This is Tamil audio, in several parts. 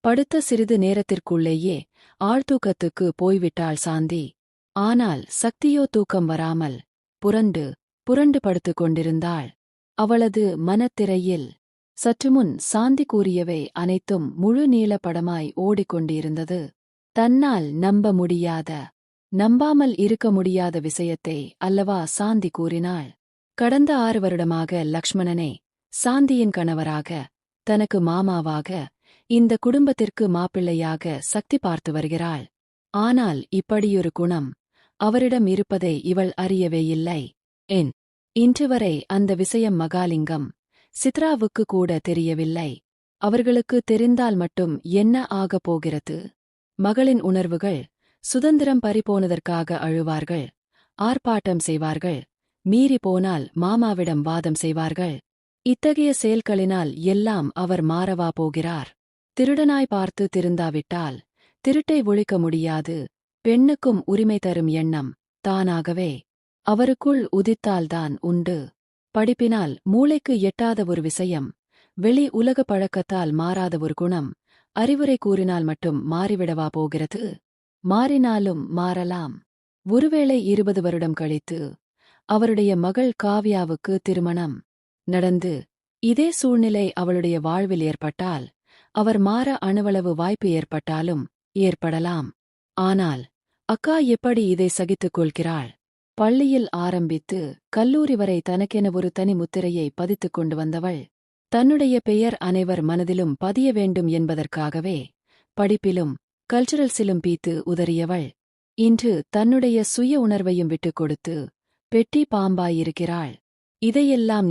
படுத்த சிறிது நேரத்திற்குள்ளேயே ஆழ்தூக்கத்துக்கு போய்விட்டாள் சாந்தி. ஆனால் சக்தியோ தூக்கம் வராமல் புரண்டு புரண்டு படுத்துக் கொண்டிருந்தாள். அவளது மனத்திரையில் சற்றுமுன் சாந்தி கூறியவை அனைத்தும் முழு நீள படமாய் ஓடிக்கொண்டிருந்தது. தன்னால் நம்ப முடியாத, நம்பாமல் இருக்க முடியாத விஷயத்தை அல்லவா சாந்தி கூறினாள். கடந்த 6 வருடமாக லக்ஷ்மணனே சாந்தியின் கணவராக, தனக்கு மாமாவாக, இந்த குடும்பத்திற்கு மாப்பிள்ளையாக சக்தி பார்த்து வருகிறாள். ஆனால் இப்படியொரு குணம் அவரிடம் இருப்பதை இவள் அறியவே இல்லை. இன்று வரை அந்த விஷயம் மகாலிங்கம், சித்ராவுக்கு கூட தெரியவில்லை. அவர்களுக்கு தெரிந்தால் மட்டும் என்ன ஆகப் போகிறது? மகளின் உணர்வுகள் சுதந்திரம் பறிபோனதற்காக அழுவார்கள், ஆர்ப்பாட்டம் செய்வார்கள், மீறி போனால் மாமாவிடம் வாதம் செய்வார்கள். இத்தகைய செயல்களினால் எல்லாம் அவர் மாறவா போகிறார்? திருடனாய் பார்த்து திருந்தாவிட்டால் திருட்டை ஒழிக்க முடியாது. பெண்ணுக்கும் உரிமை தரும் எண்ணம் தானாகவே அவருக்குள் உதித்தால்தான் உண்டு. படிப்பினால் மூளைக்கு எட்டாத ஒரு விஷயம், வெளி உலக பழக்கத்தால் மாறாத ஒரு குணம், அறிவுரை கூறினால் மட்டும் மாறிவிடவா போகிறது? மாறினாலும் மாறலாம். ஒருவேளை 20 வருடம் கழித்து அவருடைய மகள் காவ்யாவுக்கு திருமணம் நடந்து இதே சூழ்நிலை அவளுடைய வாழ்வில் ஏற்பட்டால், அவர் மாற அணுவளவு வாய்ப்பு ஏற்பட்டாலும் ஏற்படலாம். ஆனால் அக்கா எப்படி இதை சகித்துக் கொள்கிறாள்? பள்ளியில் ஆரம்பித்து கல்லூரி வரை தனக்கென ஒரு தனி முத்திரையை பதித்துக் கொண்டு வந்தவள். தன்னுடைய பெயர் அனைவர் மனதிலும் பதிய வேண்டும் என்பதற்காகவே படிப்பிலும் கல்ச்சுரல்ஸிலும் பீத்து உதறியவள். இன்று தன்னுடைய சுய உணர்வையும் விட்டுக் கொடுத்து பெட்டி பாம்பாயிருக்கிறாள். இதையெல்லாம்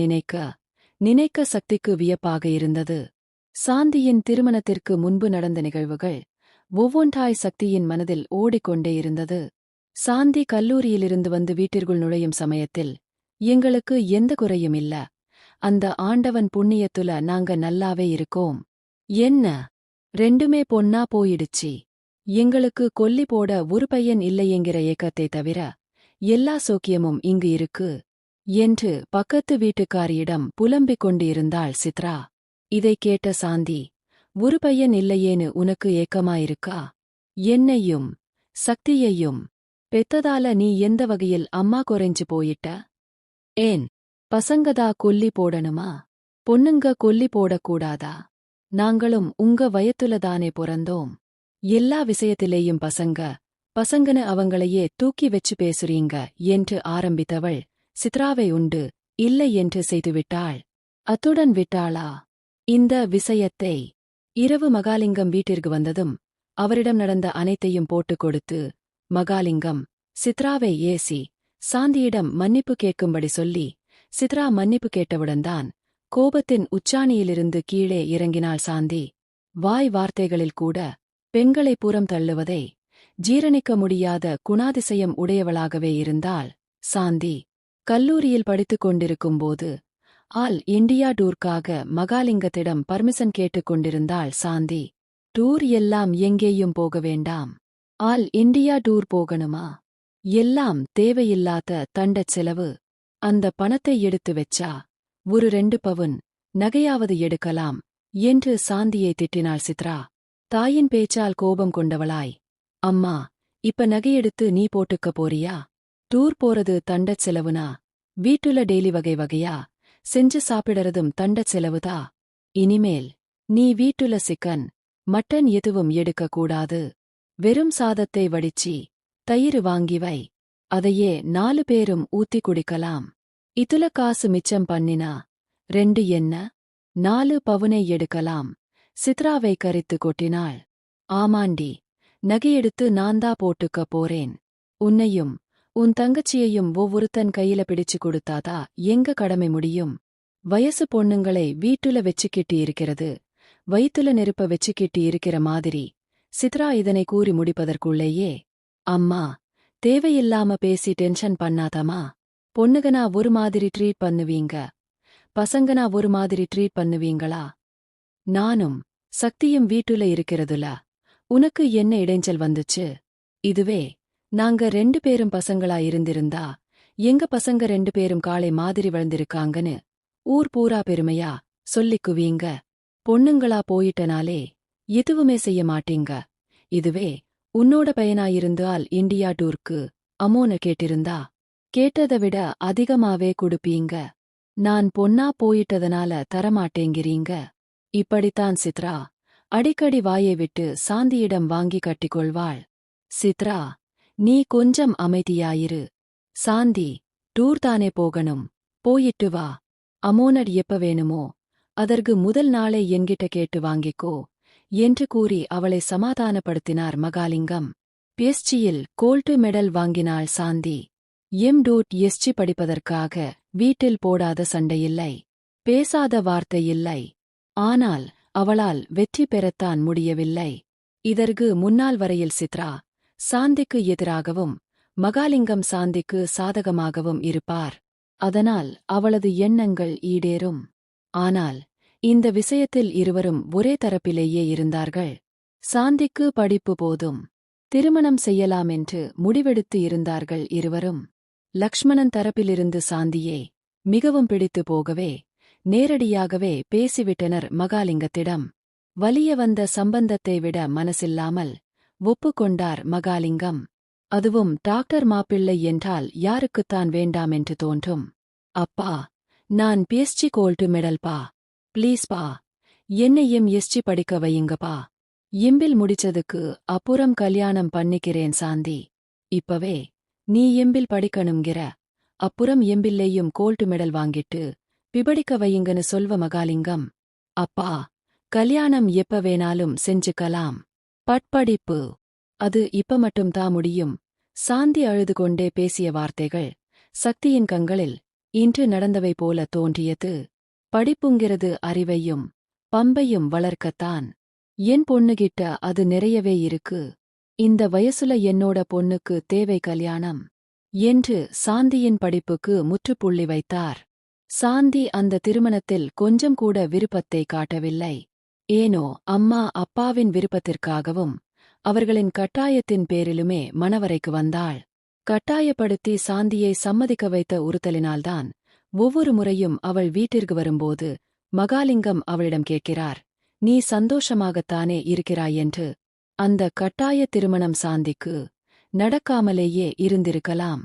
நினைக்க சக்திக்கு வியப்பாக இருந்தது. சாந்தியின் திருமணத்திற்கு முன்பு நடந்த நிகழ்வுகள் ஒவ்வொன்றாய் சக்தியின் மனதில் ஓடிக்கொண்டே இருந்தது. சாந்தி கல்லூரியிலிருந்து வந்து வீட்டிற்குள் நுழையும் சமயத்தில், எங்களுக்கு எந்த குறையும் இல்ல, அந்த ஆண்டவன் புண்ணியத்துல நாங்க நல்லாவே இருக்கோம். என்ன, ரெண்டுமே பொன்னா போயிடுச்சு, எங்களுக்கு கொல்லி போட ஒரு பையன் இல்லையெங்கிற ஏக்கத்தை தவிர எல்லா சோக்கியமும் இங்கு இருக்கு என்று பக்கத்து வீட்டுக்காரியிடம் புலம்பிக் கொண்டிருந்தாள் சித்ரா. இதைக் கேட்ட சாந்தி, ஒரு பையன் இல்லையேன்னு உனக்கு ஏக்கமாயிருக்கா? என்னையும் சக்தியையும் பெத்ததால நீ எந்த வகையில் அம்மா குறைஞ்சு போயிட்ட? ஏன் பசங்கதா கொல்லி போடணுமா? பொண்ணுங்க கொல்லி போடக்கூடாதா? நாங்களும் உங்க வயத்துலதானே பொறந்தோம். எல்லா விஷயத்திலேயும் பசங்கன்னு அவங்களையே தூக்கி வச்சு பேசுறீங்க என்று ஆரம்பித்தவள் சித்ராவை உண்டு இல்லை என்று செய்துவிட்டாள். அத்துடன் விட்டாளா இந்த விஷயத்தை? இரவு மகாலிங்கம் வீட்டிற்கு வந்ததும் அவரிடம் நடந்த அனைத்தையும் போட்டுக் கொடுத்து மகாலிங்கம் சித்ராவை ஏசி சாந்தியிடம் மன்னிப்பு கேட்கும்படி சொல்லி, சித்ரா மன்னிப்பு கேட்டவுடன்தான் கோபத்தின் உச்சாணியிலிருந்து கீழே இறங்கினாள் சாந்தி. வாய் வார்த்தைகளில் கூட பெண்களை புறம் தள்ளுவதை ஜீரணிக்க முடியாத குணாதிசயம் உடையவளாகவே இருந்தாள் சாந்தி. கல்லூரியில் படித்துக் கொண்டிருக்கும்போது ஆல் இண்டியா டூர்க்காக மகாலிங்கத்திடம் பர்மிஷன் கேட்டுக் கொண்டிருந்தாள் சாந்தி. டூர் எல்லாம் எங்கேயும் போக வேண்டாம், ஆல் இண்டியா டூர் போகணுமா? எல்லாம் தேவையில்லாத தண்டச் செலவு. அந்த பணத்தை எடுத்து வெச்சா ஒரு 2 பவுன் நகையாவது எடுக்கலாம் என்று சாந்தியை திட்டினாள் சித்ரா. தாயின் பேச்சால் கோபம் கொண்டவளாய், அம்மா, இப்ப நகையெடுத்து நீ போட்டுக்க போறியா? டூர் போறது தண்டச் செலவுனா? வீட்டுல டெய்லி வகை வகையா செஞ்சு சாப்பிடறதும் தண்டச் செலவுதா? இனிமேல் நீ வீட்டுல சிக்கன் மட்டன் எதுவும் எடுக்க கூடாது. வெறும் சாதத்தை வடிச்சி தயிர் வாங்கி வை, அதையே 4 பேரும் ஊத்தி குடிக்கலாம். இதுல காசு மிச்சம் பண்ணினா 2 என்ன 4 பவுனை எடுக்கலாம். சித்ராவை கரித்து கொட்டினாள். ஆமாண்டி, நகையெடுத்து நான்தா போட்டுக்க போறேன். உன்னையும் உன் தங்கச்சியையும் ஒவ்வொருத்தன் கையில பிடிச்சு கொடுத்தாதா எங்க கடமை முடியும்? வயசு பொண்ணுங்களை வீட்டுல வெச்சுக்கிட்டு இருக்கிறது வயித்துல நெருப்ப வெச்சுக்கிட்டு இருக்கிற மாதிரி. சித்ரா இதனை கூறி முடிப்பதற்குள்ளேயே, அம்மா, தேவையில்லாம பேசி டென்ஷன் பண்ணாதம்மா. பொண்ணுகனா ஒரு மாதிரி ட்ரீட் பண்ணுவீங்க, பசங்கனா ஒரு மாதிரி ட்ரீட் பண்ணுவீங்களா? நானும் சக்தியும் வீட்டுல இருக்கிறதுல உனக்கு என்ன இடைஞ்சல் வந்துச்சு? இதுவே நாங்க 2 பேரும் பசங்களா இருந்திருந்தா எங்க பசங்க 2 பேரும் காளை மாதிரி வளர்ந்திருக்காங்கன்னு ஊர் பூரா பெருமையா சொல்லிக்குவீங்க. பொண்ணுங்களா போயிட்டனாலே எதுவுமே செய்ய மாட்டீங்க. இதுவே உன்னோட பையனாயிருந்தால் இண்டியா டூர்க்கு அமௌன கேட்டிருந்தா கேட்டதை விட அதிகமாவே குடுப்பீங்க. நான் பொண்ணா போயிட்டதனால தரமாட்டேங்கிறீங்க. இப்படித்தான் சித்ரா அடிக்கடி வாயை விட்டு சாந்தியிடம் வாங்கி கட்டிக்கொள்வாள். சித்ரா, நீ கொஞ்சம் அமைதியாயிரு. சாந்தி, டூர் தானே போகணும், போயிட்டு வா. அமௌனட் எப்ப வேணுமோ அதற்கு முதல் நாளே என்கிட்ட கேட்டு வாங்கிக்கோ என்று கூறி அவளை சமாதானப்படுத்தினார் மகாலிங்கம். பிஎஸ்சியில் கோல்டு மெடல் வாங்கினாள் சாந்தி. எஸ்சி படிப்பதற்காக வீட்டில் போடாத சண்டையில்லை, பேசாத வார்த்தையில்லை. ஆனால் அவளால் வெற்றி பெறத்தான் முடியவில்லை. இதற்கு முன்னால் வரையில் சித்ரா சாந்திக்கு எதிராகவும் மகாலிங்கம் சாந்திக்கு சாதகமாகவும் இருப்பார். அதனால் அவளது எண்ணங்கள் ஈடேறும். ஆனால் இந்த விஷயத்தில் இருவரும் ஒரே தரப்பிலேயே இருந்தார்கள். சாந்திக்கு படிப்பு போதும், திருமணம் செய்யலாமென்று முடிவெடுத்து இருந்தார்கள் இருவரும். லக்ஷ்மணன் தரப்பிலிருந்து சாந்தியே மிகவும் பிடித்து போகவே நேரடியாகவே பேசிவிட்டனர் மகாலிங்கத்திடம். வலிய வந்த சம்பந்தத்தை விட மனசில்லாமல் ஒப்புக்கொண்டார் மகாலிங்கம். அதுவும் டாக்டர் மாப்பிள்ளை என்றால் யாருக்குத்தான் வேண்டாமென்று தோன்றும். அப்பா, நான் பிஎஸ்சி கோல்டு மெடல்பா, ப்ளீஸ் பா, என்னையும் எஸ்சி படிக்க வையுங்கப்பா. எம்பில் முடிச்சதுக்கு அப்புறம் கல்யாணம் பண்ணிக்கிறேன் சாந்தி. இப்பவே நீ எம்பில் படிக்கணுங்கிற, அப்புறம் எம்பில்லையும் கோல்டு மெடல் வாங்கிட்டு பிபடிக்க வையுங்கன்னு சொல்வ மகாலிங்கம். அப்பா, கல்யாணம் எப்ப வேணாலும் செஞ்சுக்கலாம். பட்படிப்பு அது இப்ப மட்டும்தான் முடியும். சாந்தி அழுது கொண்டே பேசிய வார்த்தைகள் சக்தியின் கண்களில் இன்று நடந்தவை போல தோன்றியது. படிப்புங்கிறது அறிவையும் பம்பையும் வளர்க்கத்தான். என் பொண்ணுகிட்ட அது நிறையவே இருக்கு. இந்த வயசுல என்னோட பொண்ணுக்கு தேவை கல்யாணம் என்று சாந்தியின் படிப்புக்கு முற்றுப்புள்ளி வைத்தார். சாந்தி அந்த திருமணத்தில் கொஞ்சம் கூட விருப்பத்தை காட்டவில்லை. ஏனோ அம்மா அப்பாவின் விருப்பத்திற்காகவும் அவர்களின் கட்டாயத்தின் பேரிலுமே மணவரைக்கு வந்தாள். கட்டாயப்படுத்தி சாந்தியை சம்மதிக்க வைத்த உறுத்தலினால்தான் ஒவ்வொரு முறையும் அவள் வீட்டிற்கு வரும்போது மகாலிங்கம் அவளிடம் கேட்கிறார், நீ சந்தோஷமாகத்தானே இருக்கிறாயென்று. அந்த கட்டாய திருமணம் சாந்திக்கு நடக்காமலேயே இருந்திருக்கலாம்.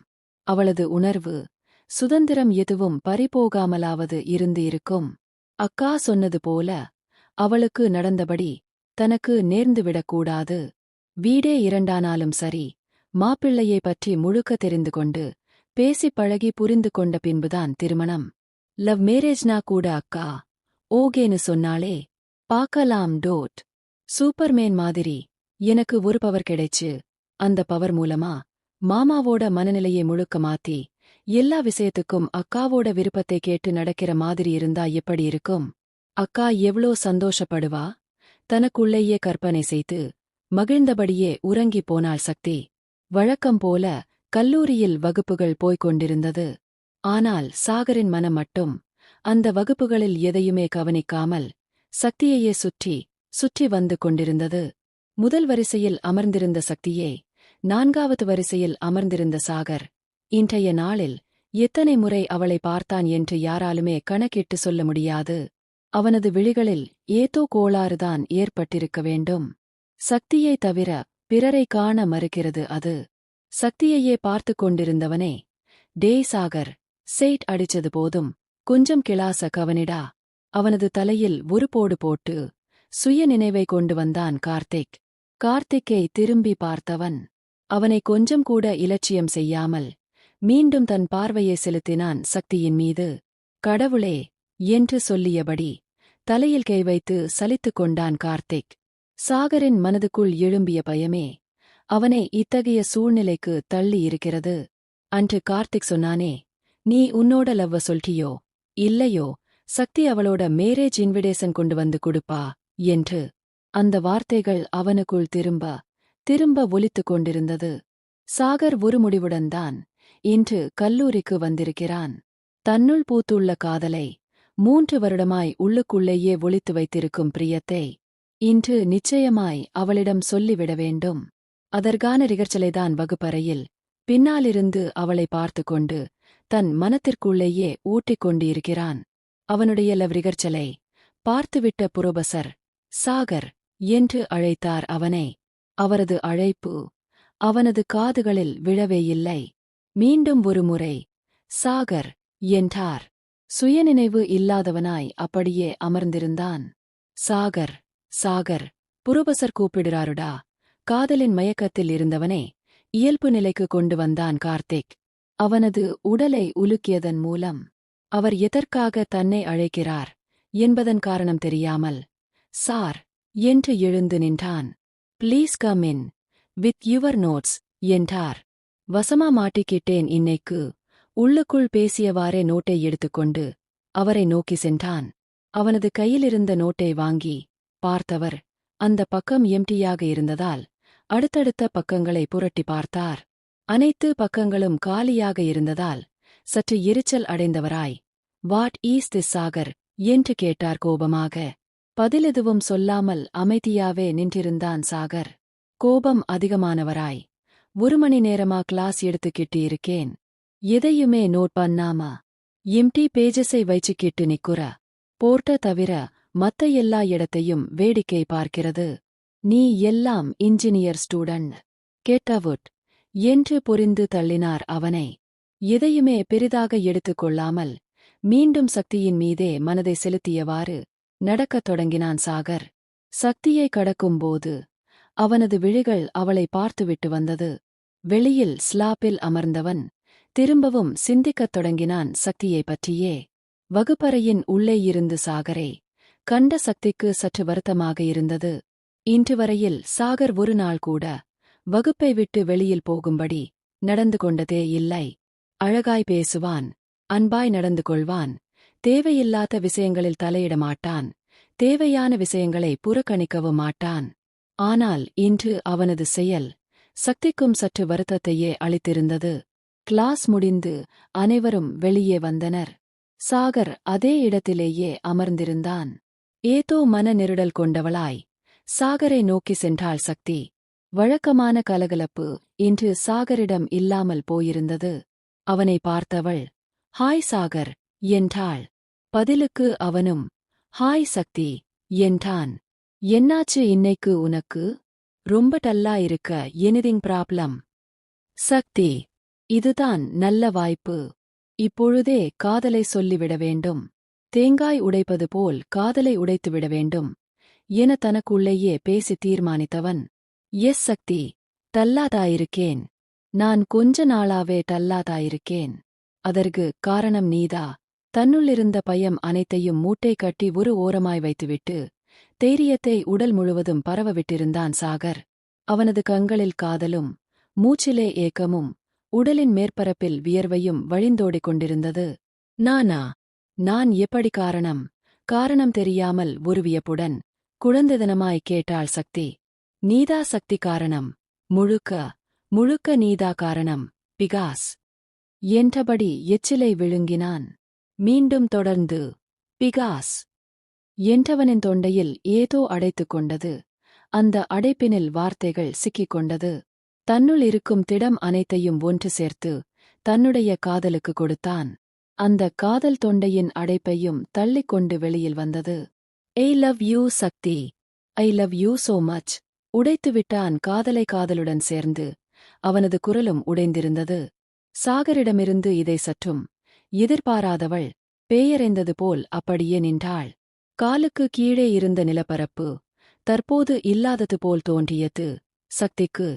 அவளது உணர்வு சுதந்திரம் எதுவும் பறிபோகாமலாவது இருந்து இருக்கும். அக்கா சொன்னது போல அவளுக்கு நடந்தபடி தனக்கு நேர்ந்துவிடக்கூடாது. வீடே இரண்டானாலும் சரி, மாப்பிள்ளையை பற்றி முழுக்க தெரிந்து கொண்டு பேசிப் பழகி புரிந்து கொண்ட பின்புதான் திருமணம். லவ் மேரேஜ்னா கூட அக்கா ஓகேன்னு சொன்னாலே பாக்கலாம். சூப்பர்மேன் மாதிரி எனக்கு ஒரு பவர் கிடைச்சு, அந்த பவர் மூலமா மாமாவோட மனநிலையை முழுக்க மாத்தி எல்லா விஷயத்துக்கும் அக்காவோட விருப்பத்தை கேட்டு நடக்கிற மாதிரி இருந்தா எப்படி இருக்கும்? அக்கா எவ்ளோ சந்தோஷப்படுவா? தனக்குள்ளேயே கற்பனை செய்து மகிழ்ந்தபடியே உறங்கி போனாள் சக்தி. வழக்கம் போல கல்லூரியில் வகுப்புகள் போய்க் கொண்டிருந்தது. ஆனால் சாகரின் மனம் மட்டும் அந்த வகுப்புகளில் எதையுமே கவனிக்காமல் சக்தியையே சுற்றி சுற்றி வந்து கொண்டிருந்தது. முதல் வரிசையில் அமர்ந்திருந்த சக்தியே 4வது வரிசையில் அமர்ந்திருந்த சாகர் இன்றைய நாளில் எத்தனை முறை அவளை பார்த்தான் என்று யாராலுமே கணக்கிட்டு சொல்ல முடியாது. அவனது விழிகளில் ஏதோ கோளாறுதான் ஏற்பட்டிருக்க வேண்டும். சக்தியை தவிர பிறரை காண மறுக்கிறது அது. சக்தியையே பார்த்து கொண்டிருந்தவனே, டேய் சாகர், செயிட் அடிச்சது போதும், கொஞ்சம் கிளாச கவனிடா. அவனது தலையில் ஒரு போடு போட்டு சுய நினைவை கொண்டு வந்தான் கார்த்திக். கார்த்திக்கை திரும்பி பார்த்தவன் அவனை கொஞ்சம் கூட இலட்சியம் செய்யாமல் மீண்டும் தன் பார்வையை செலுத்தினான் சக்தியின் மீது. கடவுளே என்று சொல்லியபடி தலையில் கை வைத்து சலித்துக் கொண்டான் கார்த்திக். சாகரின் மனதுக்குள் எழும்பிய பயமே அவனை இத்தகைய சூழ்நிலைக்கு தள்ளி இருக்கிறது. அன்று கார்த்திக் சொன்னானே, நீ உன்னோட லவ்வ சொல்லிட்டியோ இல்லையோ, சக்தி அவளோட மேரேஜ் இன்விடேஷன் கொண்டு வந்து கொடுப்பா என்று. அந்த வார்த்தைகள் அவனுக்குள் திரும்ப திரும்ப ஒலித்துக் கொண்டிருந்தது. சாகர் ஒரு முடிவுடன் தான் இன்று கல்லூரிக்கு வந்திருக்கிறான். தன்னுள் பூத்துள்ள காதலை 3 வருடமாய் உள்ளுக்குள்ளேயே ஒளித்து வைத்திருக்கும் பிரியத்தை இன்று நிச்சயமாய் அவளிடம் சொல்லிவிட வேண்டும். அதற்கான ரிகர்ச்சலைதான் வகுப்பறையில் பின்னாலிருந்து அவளை பார்த்து கொண்டு தன் மனத்திற்குள்ளேயே ஊட்டிக் கொண்டிருக்கிறான். அவனுடைய லவ் ரிகர்ச்சலை பார்த்துவிட்ட புரோபசர் சாகர் என்று அழைத்தார் அவனை. அவரது அழைப்பு அவனது காதுகளில் விழவேயில்லை. மீண்டும் ஒருமுறை சாகர் என்றார். சுயநினைவு இல்லாதவனாய் அப்படியே அமர்ந்திருந்தான். சாகர் சாகர், புரொபசர் கூப்பிடுறாருடா. காதலின் மயக்கத்தில் இருந்தவனே இயல்பு நிலைக்கு கொண்டு வந்தான் கார்த்திக். அவனது உடலை உலுக்கியதன் மூலம் அவர் எதற்காக தன்னை அழைக்கிறார் என்பதன் காரணம் தெரியாமல் சார் என்று எழுந்து நின்றான். Please come in with your notes என்றார். வசமா மாட்டிக்கிட்டேன் இன்னைக்கு. உள்ளுக்குள் பேசியவாறே நோட்டை எடுத்துக்கொண்டு அவரை நோக்கி சென்றான். அவனது கையிலிருந்த நோட்டை வாங்கி பார்த்தவர் அந்த பக்கம் எம்டியாக இருந்ததால் அடுத்தடுத்த பக்கங்களை புரட்டி பார்த்தார். அனைத்து பக்கங்களும் காலியாக இருந்ததால் சற்று எரிச்சல் அடைந்தவராய், வாட் ஈஸ் திஸ் சாகர் என்று கேட்டார் கோபமாக. பதிலெதுவும் சொல்லாமல் அமைதியாவே நின்றிருந்தான் சாகர். கோபம் அதிகமானவராய், 1 மணி நேரமா கிளாஸ் எடுத்துக்கிட்டு இருக்கேன், எதையுமே நோட் பண்ணாம எம்டி பேஜஸை வைச்சுக்கிட்டு நிக்குற. போர்ட்ட தவிர மத்த எல்லா இடத்தையும் வேடிக்கை பார்க்கிறது. நீ எல்லாம் இன்ஜினியர் ஸ்டூடண்ட், கெட் அவுட் என்று பொரிந்து தள்ளினார் அவனை. எதையுமே பெரிதாக எடுத்துக்கொள்ளாமல் மீண்டும் சக்தியின் மீதே மனதை செலுத்தியவாறு நடக்கத் தொடங்கினான் சாகர். சக்தியை கடக்கும்போது அவனது விழிகள் அவளை பார்த்துவிட்டு வந்தது. வெளியில் ஸ்லாப்பில் அமர்ந்தவன் திரும்பவும் சிந்திக்கத் தொடங்கினான் சக்தியைப் பற்றியே. வகுப்பறையின் உள்ளே இருந்து சாகரை கண்ட சக்திக்கு சற்று வருத்தமாக இருந்தது. இன்று வரையில் சாகர் ஒரு நாள் கூட வகுப்பை விட்டு வெளியில் போகும்படி நடந்து கொண்டதே இல்லை. அழகாய் பேசுவான், அன்பாய் நடந்து கொள்வான், தேவையில்லாத விஷயங்களில் தலையிட மாட்டான், தேவையான விஷயங்களை புறக்கணிக்கவும் மாட்டான். ஆனால் இன்று அவனது செயல் சக்திக்கும் சற்று வருத்தத்தையே அளித்திருந்தது. கிளாஸ் முடிந்து அனைவரும் வெளியே வந்தனர். சாகர் அதே இடத்திலேயே அமர்ந்திருந்தான். ஏதோ மன நெருடல் கொண்டவளாய் சாகரை நோக்கி சென்றாள் சக்தி. வழக்கமான கலகலப்பு இன்று சாகரிடம் இல்லாமல் போயிருந்தது. அவனை பார்த்தவள் ஹாய் சாகர் என்றாள். பதிலுக்கு அவனும் ஹாய் சக்தி என்றான். என்னாச்சு இன்னைக்கு உனக்கு? ரொம்ப டல்லா இருக்க, எனிதிங் ப்ராப்ளம்? சக்தி, இதுதான் நல்ல வாய்ப்பு. இப்பொழுதே காதலை சொல்லிவிட வேண்டும். தேங்காய் உடைப்பது போல் காதலை உடைத்துவிட வேண்டும் என தனக்குள்ளேயே பேசி தீர்மானித்தவன், எஸ் சக்தி, டல்லாதாயிருக்கேன். நான் கொஞ்ச நாளாவே டல்லாதாயிருக்கேன். அதற்கு காரணம் நீதா. தன்னுள்ளிருந்த பயம் அனைத்தையும் மூட்டை கட்டி ஒரு ஓரமாய் வைத்துவிட்டு தைரியத்தை உடல் முழுவதும் பரவவிட்டிருந்தான் சாகர். அவனது கண்களில் காதலும் மூச்சிலே ஏக்கமும் உடலின் மேற்பரப்பில் வியர்வையும் வழிந்தோடிக் கொண்டிருந்தது. நானா? நான் எப்படி காரணம்? காரணம் தெரியாமல் ஒரு வியப்புடன் குழந்தைதனமாய் கேட்டாள் சக்தி. நீதா சக்தி காரணம், முழுக்க முழுக்க நீதா காரணம், பிகாஸ் என்றபடி எச்சிலை விழுங்கினான். மீண்டும் தொடர்ந்து பிகாஸ் என்றவனின் தொண்டையில் ஏதோ அடைத்துக் கொண்டது. அந்த அடைப்பினில் வார்த்தைகள் சிக்கிக் கொண்டது. தன்னுள் இருக்கும் திடம் அனைத்தையும் ஒன்று சேர்த்து தன்னுடைய காதலுக்கு கொடுத்தான். அந்த காதல் தொண்டையின் அடைப்பையும் தள்ளிக்கொண்டு வெளியில் வந்தது. I love you Shakti, I love you so much. உடைத்துவிட்டான் காதலை காதலுடன் சேர்ந்து. அவனது குரலும் உடைந்திருந்தது. சாகரிடமிருந்து இதை சற்றும் எதிர்பாராதவள் பேயறைந்தது போல் அப்படியே நின்றாள். காலுக்கு கீழே இருந்த நிலப்பரப்பு தற்போது இல்லாதது போல் தோன்றியது சக்திக்கு.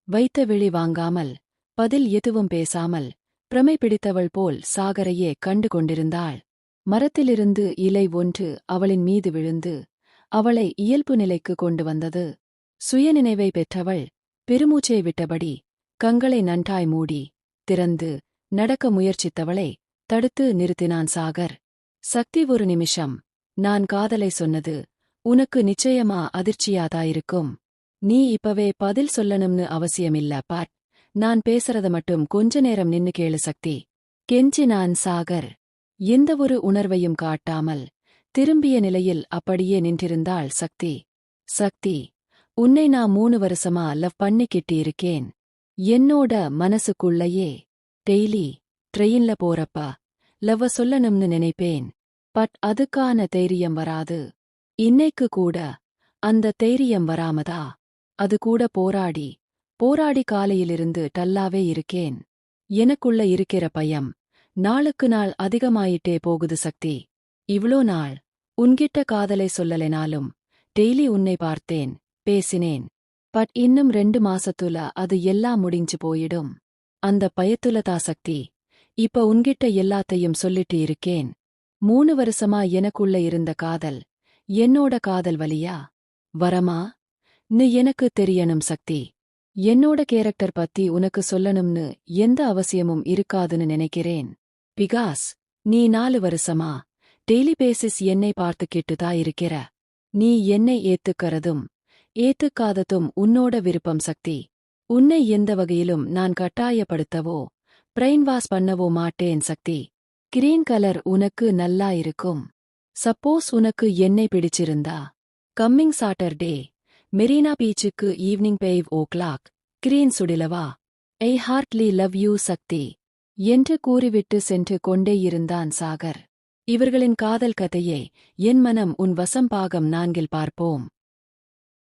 வைத்த விழி வாங்காமல், பதில் எதுவும் பேசாமல், பிரமை பிடித்தவள் போல் சாகரையே கண்டு கொண்டிருந்தாள். மரத்திலிருந்து இலை ஒன்று அவளின் மீது விழுந்து அவளை இயல்பு நிலைக்கு கொண்டு வந்தது. சுயநினைவை பெற்றவள் பெருமூச்சை விட்டபடி கண்களை நன்றாய் மூடி திறந்து நடக்க முயற்சித்தவளை தடுத்து நிறுத்தினான் சாகர். சக்தி, ஒரு நிமிஷம். நான் காதலை சொன்னது உனக்கு நிச்சயமா அதிர்ச்சியாதாயிருக்கும். நீ இப்பவே பதில் சொல்லணும்னு அவசியமில்ல. பாட், நான் பேசுறத மட்டும் கொஞ்ச நேரம் நின்னு கேளு சக்தி, கெஞ்சினான் சாகர். எந்தவொரு உணர்வையும் காட்டாமல் திரும்பிய நிலையில் அப்படியே நின்றிருந்தாள் சக்தி. சக்தி, உன்னை நான் 3 வருஷமா லவ் பண்ணிக்கிட்டு இருக்கேன். என்னோட மனசுக்குள்ளையே டெய்லி ட்ரெயின்ல போறப்ப லவ்வ சொல்லணும்னு நினைப்பேன். பட் அதுக்கான தைரியம் வராது. இன்னைக்கு கூட அந்த தைரியம் வராமதா? அது கூட போராடி காலையிலிருந்து டல்லாவே இருக்கேன். எனக்குள்ள இருக்கிற பயம் நாளுக்கு நாள் அதிகமாயிட்டே போகுது சக்தி. இவ்ளோ நாள் உன்கிட்ட காதலை சொல்லலைனாலும் டெய்லி உன்னை பார்த்தேன், பேசினேன். பட் இன்னும் 2 மாசத்துல அது எல்லாம் முடிஞ்சு போயிடும். அந்த பயத்துலதா சக்தி இப்ப உன்கிட்ட எல்லாத்தையும் சொல்லிட்டு இருக்கேன். 3 வருஷமா எனக்குள்ள இருந்த காதல் என்னோட காதல் வலியா வரமா ன்னு எனக்கு தெரியணும் சக்தி. என்னோட கேரக்டர் பத்தி உனக்கு சொல்லணும்னு எந்த அவசியமும் இருக்காதுன்னு நினைக்கிறேன். பிகாஸ் நீ 4 வருஷமா டெய்லி பேசிஸ் என்னை பார்த்துக்கிட்டுதா இருக்கிற. நீ என்னை ஏத்துக்கறதும் ஏத்துக்காததும் உன்னோட விருப்பம் சக்தி. உன்னை எந்த வகையிலும் நான் கட்டாயப்படுத்தவோ பிரெயின் வாஷ் பண்ணவோ மாட்டேன் சக்தி. கிரீன் கலர் உனக்கு நல்லா இருக்கும். சப்போஸ் உனக்கு என்னை பிடிச்சிருந்தா கம்மிங் சாட்டர்டே மெரினா பீச்சுக்கு ஈவினிங் 5 o'clock கிரீன் சுடிலவா? I hardly love you Shakti என்று கூறிவிட்டு சென்று கொண்டே இருந்தான் சாகர். இவர்களின் காதல் கதையை என் மனம் உன் வசம் பாகம் 4 பார்ப்போம்.